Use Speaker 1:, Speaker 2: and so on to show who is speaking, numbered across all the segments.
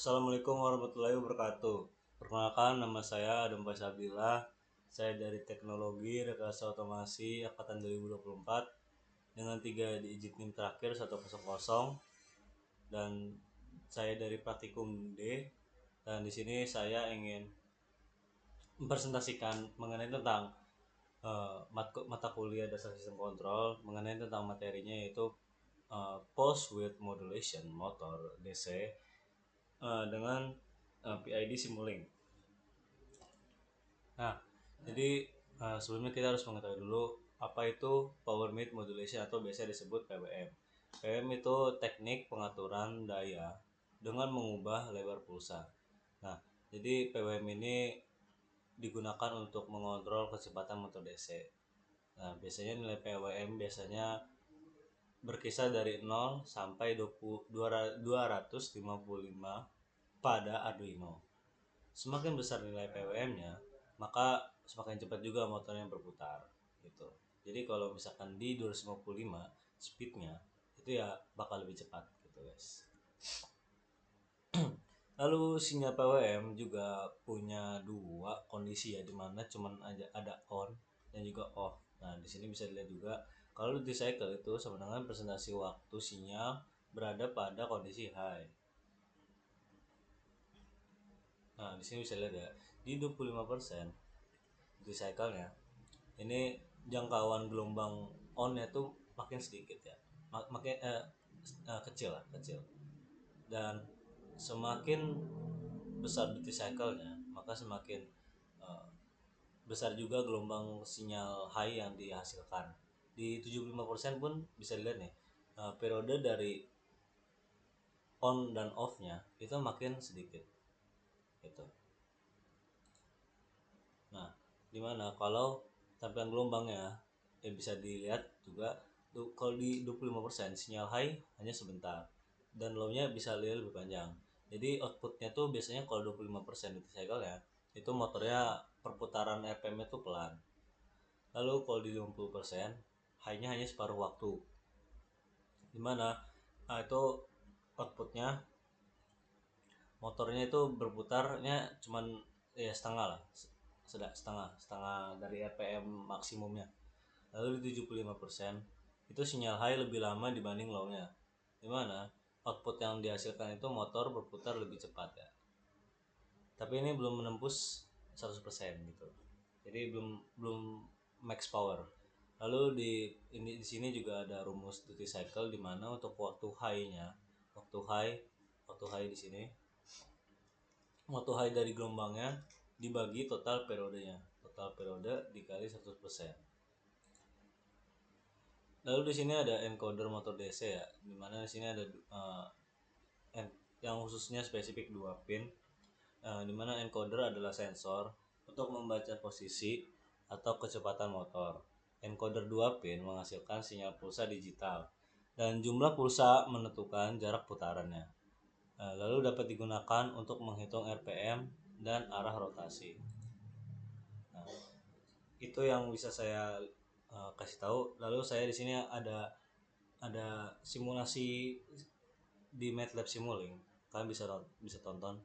Speaker 1: Assalamualaikum warahmatullahi wabarakatuh. Perkenalkan, nama saya Adam Faisabila. Saya dari Teknologi Rekayasa Otomasi Angkatan 2024 dengan 3 digit NIM terakhir 100, dan saya dari Praktikum D. Dan di sini saya ingin mempresentasikan mengenai tentang mata kuliah dasar sistem kontrol, mengenai tentang materinya, yaitu Pulse Width Modulation Motor DC dengan PID Simulink. Nah, jadi sebelumnya kita harus mengetahui dulu apa itu Power Mid Modulation atau biasa disebut PWM. PWM itu teknik pengaturan daya dengan mengubah lebar pulsa. Nah, jadi PWM ini digunakan untuk mengontrol kecepatan motor DC. Nah, biasanya nilai PWM biasanya berkisar dari 0 sampai 255 pada Arduino. Semakin besar nilai PWM-nya, maka semakin cepat juga motornya berputar gitu. Jadi kalau misalkan di 255 speednya itu ya bakal lebih cepat gitu guys. Lalu sinyal PWM juga punya dua kondisi ya, dimana cuman aja ada on dan juga off. Nah di sini bisa dilihat juga kalau duty cycle itu sama dengan presentasi waktu sinyal berada pada kondisi high. Nah, di sini bisa lihat ya, di 25% duty cycle-nya ini jangkauan gelombang on-nya tuh makin sedikit ya. Makin kecil lah, kecil. Dan semakin besar duty cycle-nya, maka semakin besar juga gelombang sinyal high yang dihasilkan. Di 75% pun bisa dilihat nih, periode dari on dan off-nya itu makin sedikit. Gitu. Nah, dimana kalau tampilan gelombangnya ya bisa dilihat juga tuh, kalau di 25% sinyal high hanya sebentar dan low-nya bisa lihat lebih panjang. Jadi outputnya tuh biasanya kalau 25% duty cycle ya, itu motornya perputaran RPM-nya tuh pelan. Lalu kalau di 50% high-nya hanya separuh waktu. Dimana itu outputnya motornya itu berputarnya cuman ya setengah lah, setengah dari RPM maksimumnya. Lalu di 75% itu sinyal high lebih lama dibanding low-nya, dimana output yang dihasilkan itu motor berputar lebih cepat ya, tapi ini belum menembus 100% gitu, jadi belum max power. Lalu di sini juga ada rumus duty cycle, di mana untuk waktu high di sini waktu high dari gelombangnya dibagi total periodenya, total periode dikali 100%. Lalu di sini ada encoder motor DC ya, dimana di sini ada yang khususnya spesifik 2 pin, dimana encoder adalah sensor untuk membaca posisi atau kecepatan motor. Encoder 2 pin menghasilkan sinyal pulsa digital dan jumlah pulsa menentukan jarak putarannya. Lalu dapat digunakan untuk menghitung RPM dan arah rotasi. Nah, itu yang bisa saya kasih tahu. Lalu saya di sini ada simulasi di MATLAB Simulink, kalian bisa tonton.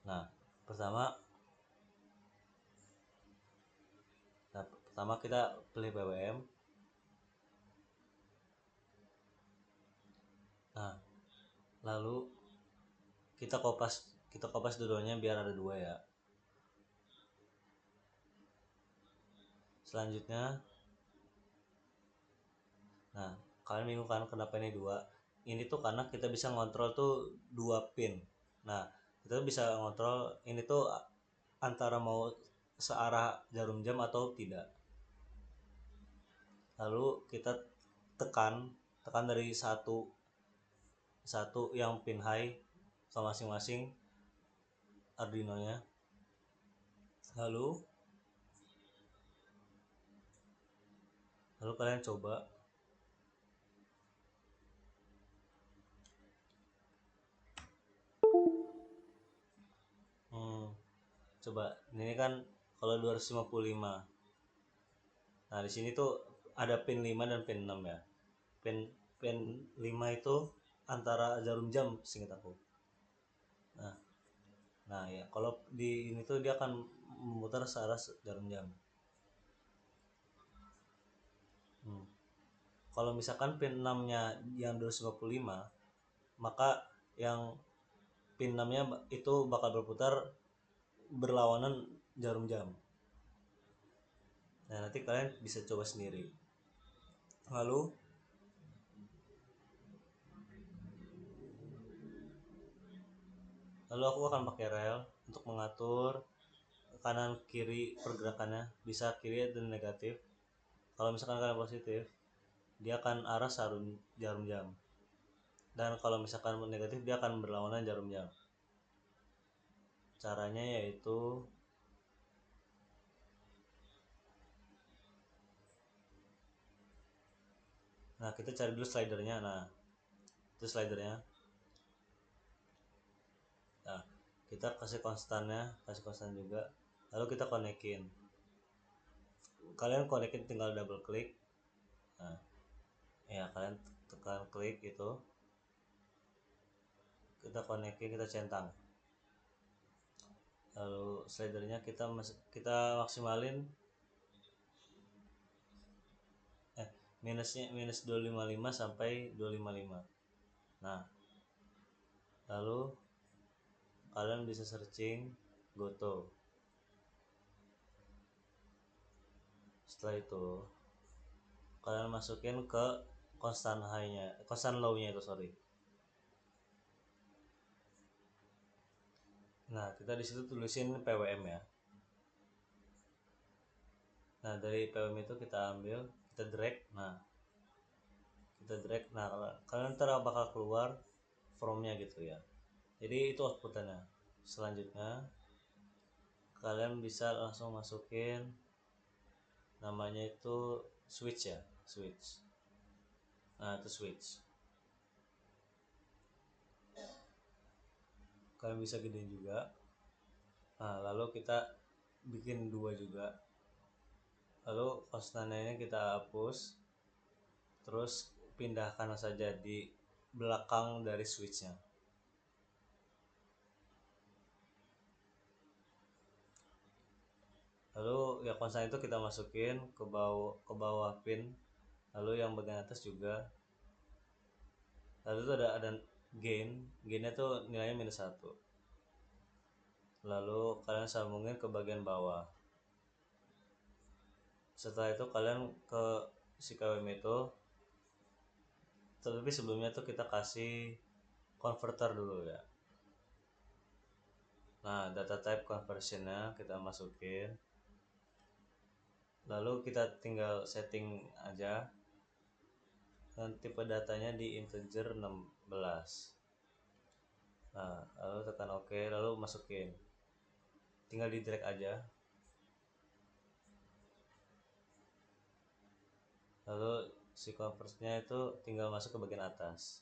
Speaker 1: Nah, pertama kita pilih PWM. Nah, lalu kita kopas dua-duanya biar ada dua ya. Selanjutnya, nah kalian bingung kan kenapa ini dua? Ini tuh karena kita bisa ngontrol tuh 2 pin. Nah, kita bisa ngontrol ini tuh antara mau searah jarum jam atau tidak. Lalu kita tekan dari satu yang pin high ke masing-masing Arduino nya. Lalu kalian coba ini kan kalau 255. Nah, di sini tuh ada pin 5 dan pin 6 ya. Pin 5 itu antara jarum jam seingat aku. Nah, nah ya kalau di ini tuh dia akan memutar searah jarum jam. Hmm. Kalau misalkan pin 6-nya yang 255, maka yang pin 6-nya itu bakal berputar berlawanan jarum jam. Nah, nanti kalian bisa coba sendiri. Lalu lalu aku akan pakai rel untuk mengatur kanan kiri pergerakannya, bisa kiri dan negatif. Kalau misalkan kalian positif, dia akan arah jarum jam. Dan kalau misalkan negatif, dia akan berlawanan jarum jam. Caranya yaitu, nah kita cari dulu slidernya. Nah, itu slidernya. Nah, kita kasih konstan juga. Lalu kita konekin. Kalian konekin tinggal double klik. Nah, ya kalian tekan klik itu. Kita konekin, kita centang. Lalu slidernya kita maksimalin minus 255 sampai 255. Nah, lalu kalian bisa searching Goto. Setelah itu kalian masukin ke constant high-nya, constant low-nya itu, sorry. Nah, kita di situ tulisin PWM ya. Nah, dari PWM itu kita ambil, kita drag. Nah, kalian ntar bakal keluar from-nya gitu ya. Jadi itu output-nya. Selanjutnya kalian bisa langsung masukin namanya itu switch ya, switch. Nah, itu switch. Kalian bisa gedein juga. Nah, lalu kita bikin 2 juga. Lalu konstannya ini kita hapus, terus pindahkan saja di belakang dari switchnya. Lalu ya konstan itu kita masukin ke bawah pin. Lalu yang bagian atas juga. Lalu itu ada gainnya tuh nilainya -1. Lalu kalian sambungin ke bagian bawah. Setelah itu kalian ke si KWM itu, tapi sebelumnya tuh kita kasih converter dulu ya. Nah, data type conversionnya kita masukin. Lalu kita tinggal setting aja, dan tipe datanya di integer 16. Nah, lalu tekan OK, lalu masukin, tinggal di drag aja. Lalu si convertnya itu tinggal masuk ke bagian atas.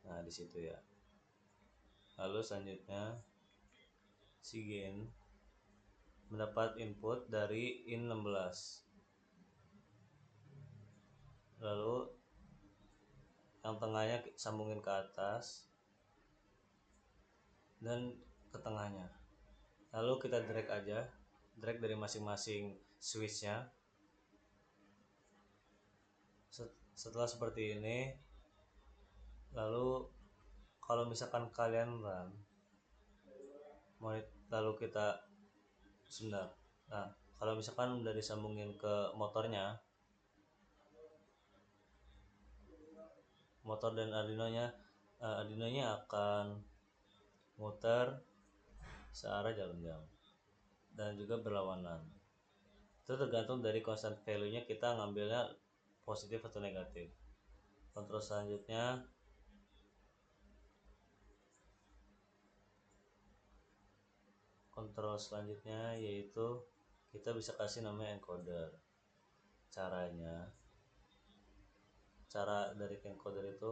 Speaker 1: Nah, di situ ya. Lalu selanjutnya si gain mendapat input dari in16. Lalu yang tengahnya sambungin ke atas dan ke tengahnya. Lalu kita drag aja, drag dari masing-masing switchnya. Setelah seperti ini, lalu kalau misalkan kalian run, lalu kita sebentar. Nah, kalau misalkan udah disambungin ke motornya, motor dan Arduino-nya akan muter searah jarum jam dan juga berlawanan. Itu tergantung dari constant value-nya, kita ngambilnya positif atau negatif. Kontrol selanjutnya yaitu kita bisa kasih namanya encoder. Cara dari encoder itu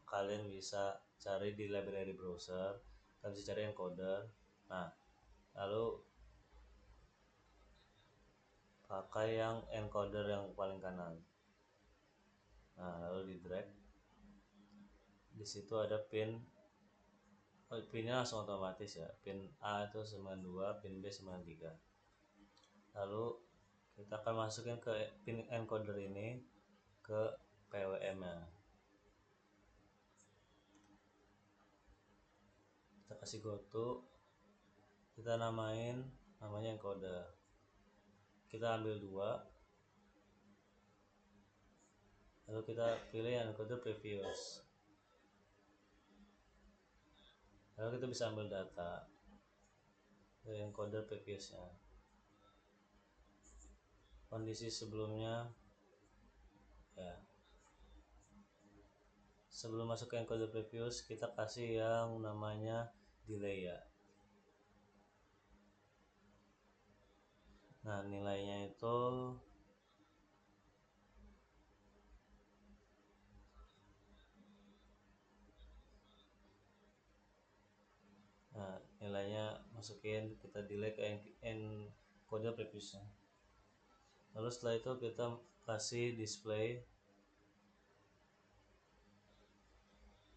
Speaker 1: kalian bisa cari di library browser, kalian bisa cari encoder. Nah, lalu pakai yang encoder yang paling kanan. Nah, lalu di drag. Di situ ada pinnya langsung otomatis ya, pin A itu 92, pin B 93. Lalu kita akan masukin ke pin encoder ini ke PWM nya. Kita kasih goto, kita namanya encoder, kita ambil 2, lalu kita pilih encoder previous, lalu kita bisa ambil data dari encoder previousnya, kondisi sebelumnya ya. Sebelum masuk ke encoder previous, kita kasih yang namanya delay ya. Nah, nilainya itu nilainya masukin, kita delay ke encoder previousnya. Lalu setelah itu kita kasih display,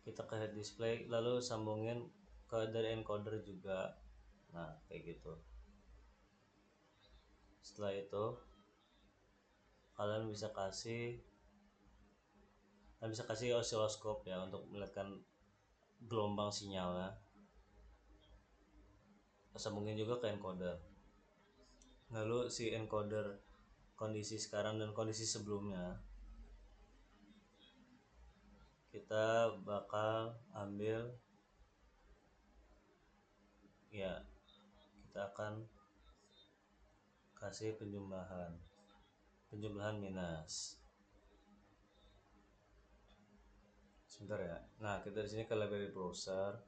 Speaker 1: kita ke head display, lalu sambungin ke dari encoder juga. Nah, kayak gitu. Setelah itu kalian bisa kasih osiloskop ya untuk melihatkan gelombang sinyalnya. Sambungin juga ke encoder. Lalu si encoder kondisi sekarang dan kondisi sebelumnya kita bakal ambil ya, kita akan kasih penjumlahan minus. Sebentar ya. Nah, kita di sini ke library browser,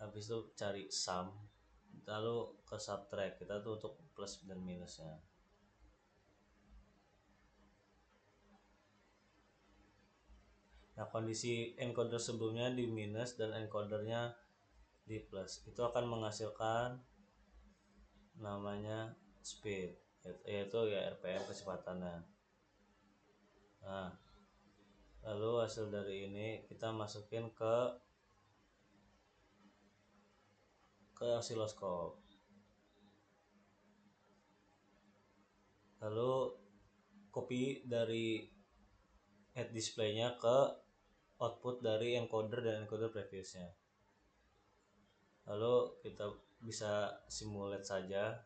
Speaker 1: habis itu cari sum, lalu ke subtract, kita tuh untuk plus dan minusnya. Nah, kondisi encoder sebelumnya di minus dan encodernya di plus, itu akan menghasilkan namanya speed, yaitu ya RPM, kecepatannya. Nah, lalu hasil dari ini kita masukin ke osiloskop, lalu copy dari head displaynya ke output dari encoder dan encoder previousnya. Lalu kita bisa simulate saja,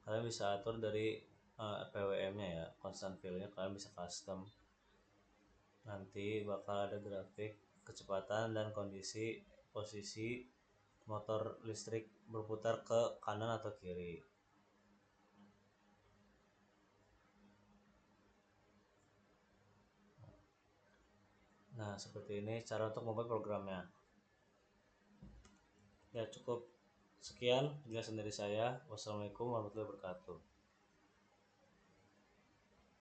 Speaker 1: kalian bisa atur dari PWM nya ya, constant value nya kalian bisa custom. Nanti bakal ada grafik kecepatan dan kondisi posisi motor listrik berputar ke kanan atau kiri. Nah, seperti ini cara untuk membuat programnya. Ya, cukup sekian penjelasan dari saya. Wassalamualaikum warahmatullahi wabarakatuh.